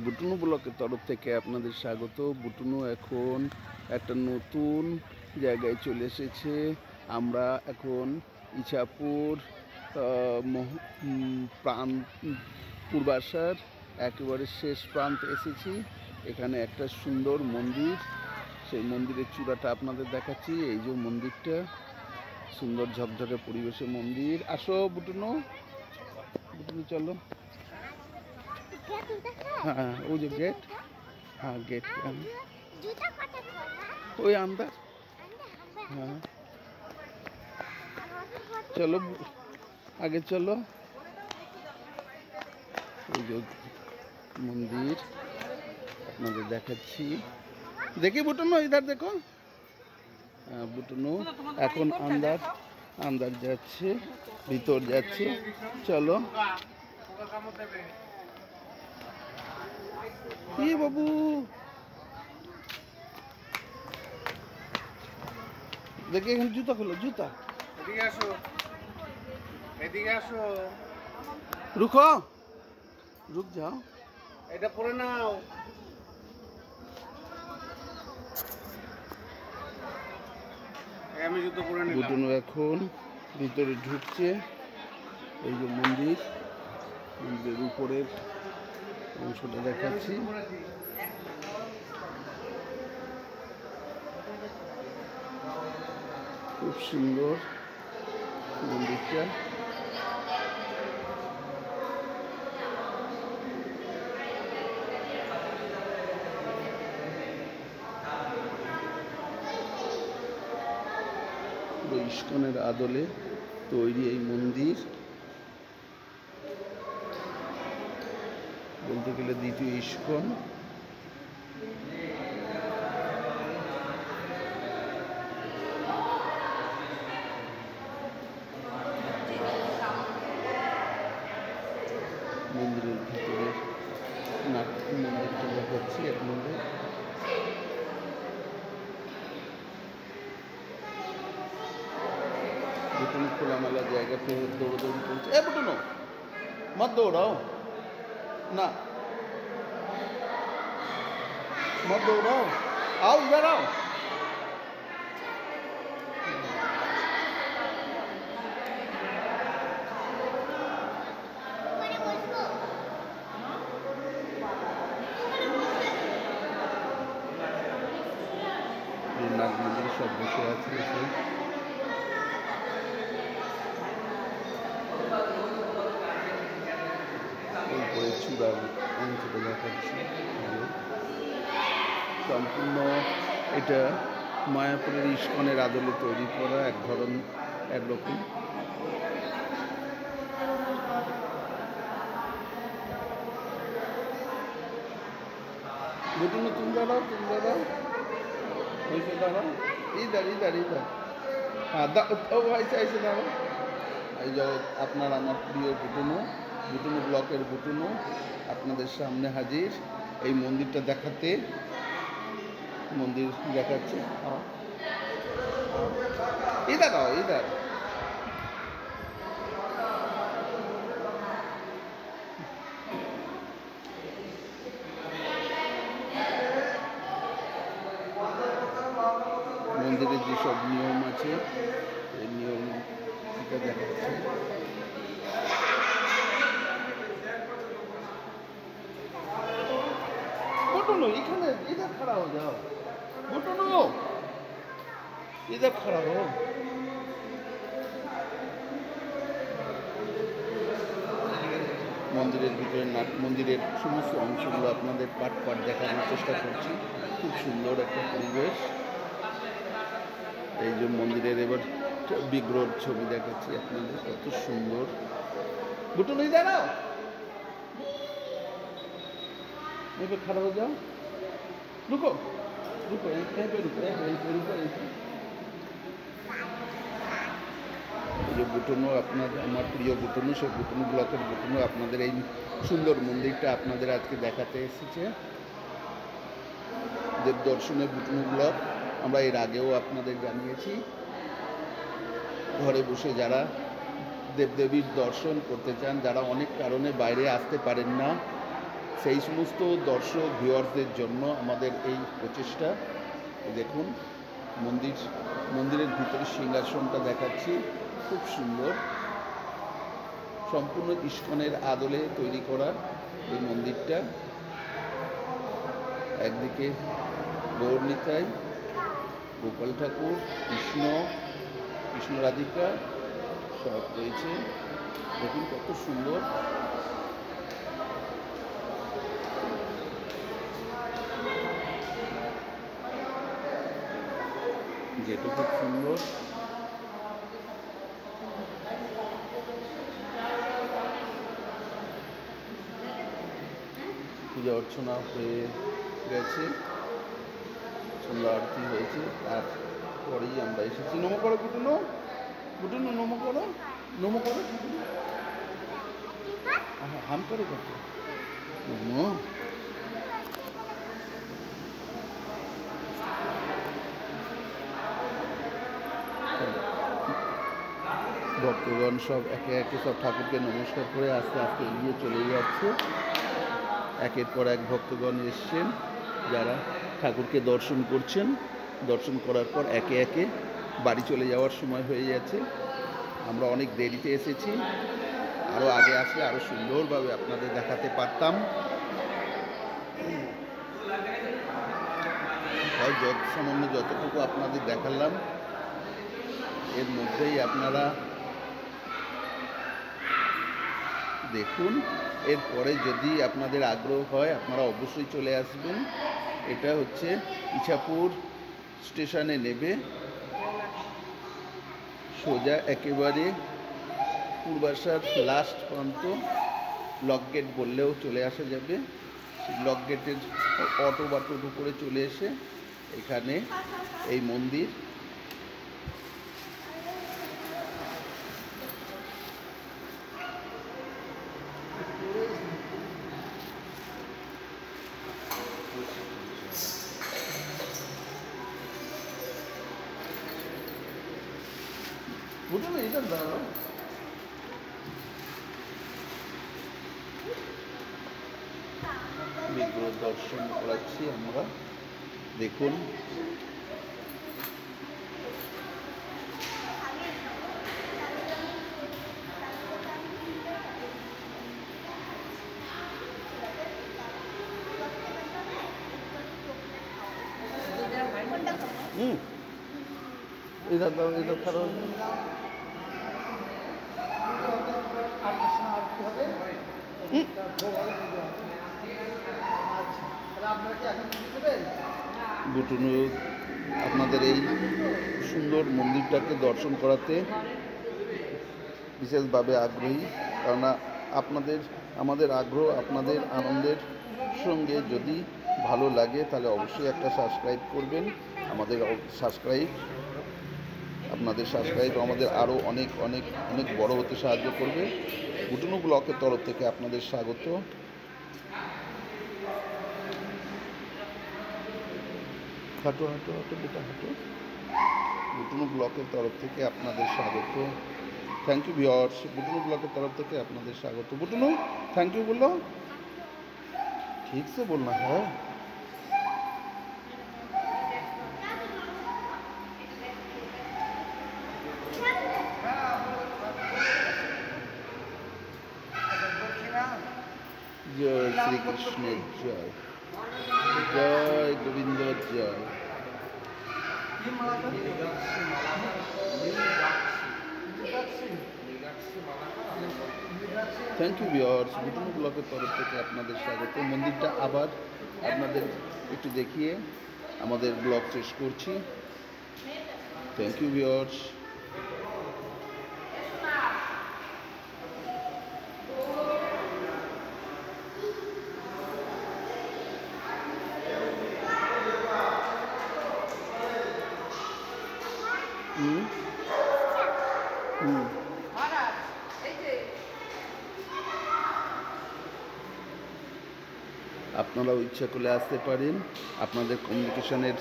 বুটুনু ব্লকের তরফ থেকে আপনাদের স্বাগত। বুটুনু এখন একটা নতুন জায়গায় চলে এসেছে। আমরা এখন ইছাপুর পূর্বাশার একেবারে শেষ প্রান্তে এসেছি। এখানে একটা সুন্দর মন্দির, সেই মন্দিরের চূড়াটা আপনাদের দেখাচ্ছি। এই যে মন্দিরটা, সুন্দর ঝকঝকে পরিবেশে মন্দির। আসো বুটুনু, বুটুনু চলো। हाँ वो जो गेट, हाँ गेट ওই अंदर। हाँ चलो आगे चलो। এই যে মন্দির আপনাদের দেখাচ্ছি। দেখি বুটুনু, ইধার দেখো। বুটুনু এখন আন্দার যাচ্ছে, ভিতর যাচ্ছে। চলো কি বাবু, দেখি এখানে জুতা খোলো, জুতা। এদিকে আসো, এদিকে আসো। রুকো, রুক যাও, এটা পরে নাও। আমি জুতো পরে নিলাম। বুটুনু এখন ভিতরে ঢুকছে। এই যে মন্দির, মন্দিরের উপরের অংশটা দেখাচ্ছি। খুব সুন্দর মন্দিরটা। ইস্কনের আদলে তৈরি এই মন্দির, বলতে গেলে দ্বিতীয় ইস্কন। মন্দিরের ভিতরে মন্দিরটা দেখাচ্ছি আপনাদের। বুটুনু খোলামেলা জায়গা ফেরত দৌড়াদৌড়ি করছে। এ বুটুনু মত দৌড়াও না, मत दौड़ाओ, आओ इधर आओ। नाग मंदिर सब बसे আছে এসে। উপরে চূড়ার অংশটা দেখাচ্ছি। সম্পূর্ণ এটা মায়াপুরের ইস্কনের আদলে তৈরি করা একরকম। বুটুনু তুমি দাঁড়াও, ওইসে দাঁড়াও, ইধার। হ্যাঁ ও আইসে দাঁড়াও। এই যে আপনার আমার প্রিয় বুটুনু ব্লকের বুটুনু আপনাদের সামনে হাজির। এই মন্দিরটা দেখাতে, মন্দির দেখাচ্ছে। ইধার आओ, ইধার। মন্দিরের যেসব নিয়ম আছে এই নিয়মটা দেখাচ্ছে। बुटुनू इधर खड़ा हो जाओ, बुटुनू इधर खड़ा हो। মন্দিরের ভিতরে মন্দিরের সমস্ত অংশগুলো আপনাদের পাট দেখানোর চেষ্টা করছি। খুব সুন্দর একটা পরিবেশ। এই যে মন্দিরের এবার বিগ্রহের ছবি দেখাচ্ছি আপনাদের, কত সুন্দর। বুটুনু দাঁড়াও, এবার खड़ा हो जाओ, रुको यहीं पे रुको। এই যে বুটুনু, আপনাদের আমার প্রিয় বুটুনু, সে বুটুনু ব্লকের বুটুনু আপনাদের এই সুন্দর মন্দিরটা আপনাদের আজকে দেখাতে এসেছে। দেবদর্শনে বুটুনু ব্লক আমরা এর আগেও আপনাদের জানিয়েছি। ঘরে বসে যারা দেবদেবীর দর্শন করতে চান, যারা অনেক কারণে বাইরে আসতে পারেন না, সেই সমস্ত দর্শক ভিউয়ার্সদের জন্য আমাদের এই প্রচেষ্টা। দেখুন মন্দিরের ভিতরে সিংহাসনটা দেখাচ্ছি, খুব সুন্দর, সম্পূর্ণ ইস্কনের আদলে তৈরি করা এই মন্দিরটা। একদিকে গৌরনিতাই, গোপাল ঠাকুর, কৃষ্ণ রাধিকা সব রয়েছে। দেখুন কত সুন্দর। যেটা খুব সুন্দর। পূজা অর্চনা হয়ে গেছে, সন্ধ্যা আরতি হয়েছে, তারপরেই আমরা এসেছি। নমো করো বুটুনো, নমো করো, নমো করো, হাম করো কত নমো। ভক্তগণ সব একে একে সব ঠাকুরকে নমস্কার করে আস্তে আস্তে এগিয়ে চলে যাচ্ছে। একের পর এক ভক্তগণ এসছেন, যারা ঠাকুরকে দর্শন করছেন। দর্শন করার পর একে একে বাড়ি চলে যাওয়ার সময় হয়ে যাচ্ছে। আমরা অনেক দেরিতে এসেছি, আরও আগে আসলে আরও সুন্দরভাবে আপনাদের দেখাতে পারতাম। তাই সামান্য যতটুকু আপনাদের দেখালাম, এর মধ্যেই আপনারা দেখুন। এরপরে যদি আপনাদের আগ্রহ হয়, আপনারা অবশ্যই চলে আসবেন। এটা হচ্ছে ইছাপুর স্টেশনে নেবে, সোজা একেবারে পূর্বাশার লাস্ট প্রান্ত, লক গেট বললেও চলে আসা যাবে। লক গেটের অটো বা টোটো করে চলে এসে এখানে এই মন্দির। বুঝলো এটা দাঁড়ানো বিগ্রহ দর্শন করাচ্ছি আমরা। দেখুন इधर दो, इधर करो। বুটুনু আপনাদের এই সুন্দর মন্দিরটাকে দর্শন করাতে বিশেষভাবে আগ্রহী, কেননা আমাদের আগ্রহ আপনাদের আনন্দের সঙ্গে যদি ভালো লাগে তাহলে অবশ্যই একটা সাবস্ক্রাইব করবেন। আপনাদের সাবস্ক্রাইব আমাদের আরও অনেক অনেক অনেক বড় হতে সাহায্য করবে। বুটুনু ব্লকের তরফ থেকে আপনাদের স্বাগত। হাঁটো হাঁটো হাঁটো বেটা হাঁটো। বুটুনু ব্লকের তরফ থেকে আপনাদের স্বাগত। Thank you viewers. বুটুনু ব্লকের তরফ থেকে আপনাদের স্বাগত। বুটুনু থ্যাংক ইউ বললো, ঠিক সে বলনা হ্যাঁ। জয় শ্রীকৃষ্ণের জয়, জয় গোবিন্দর জয়। Thank you viewers. বুটুনু ব্লকের তরফ থেকে আপনাদের স্বাগত। মন্দিরটা আবার আপনাদের একটু দেখিয়ে আমাদের ব্লগ শেষ করছি। Thank you viewers. আপনারাও ইচ্ছা করলে আসতে পারেন। আপনাদের কমিউনিকেশনের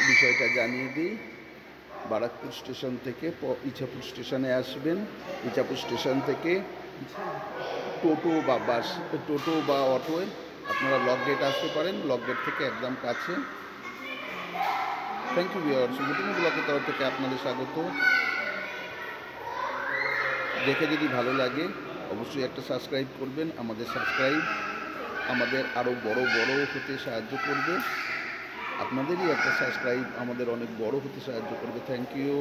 বিষয়টা জানিয়ে দিই। বারাকপুর স্টেশন থেকে ইছাপুর স্টেশনে আসবেন। ইছাপুর স্টেশন থেকে টোটো বা বাস, টোটো বা অটোয় আপনারা লক গেট আসতে পারেন। লক গেট থেকে একদম কাছে। থ্যাংক ইউ ভিউয়ার্স, বুটুনু ব্লগের তরফ থেকে আপনাদের স্বাগত। দেখে যদি ভালো লাগে অবশ্যই একটা সাবস্ক্রাইব করবেন। আমাদের সাবস্ক্রাইব আমাদের আরও বড় হতে সাহায্য করবে। আপনাদেরই একটা সাবস্ক্রাইব আমাদের অনেক বড় হতে সাহায্য করবে। Thank you.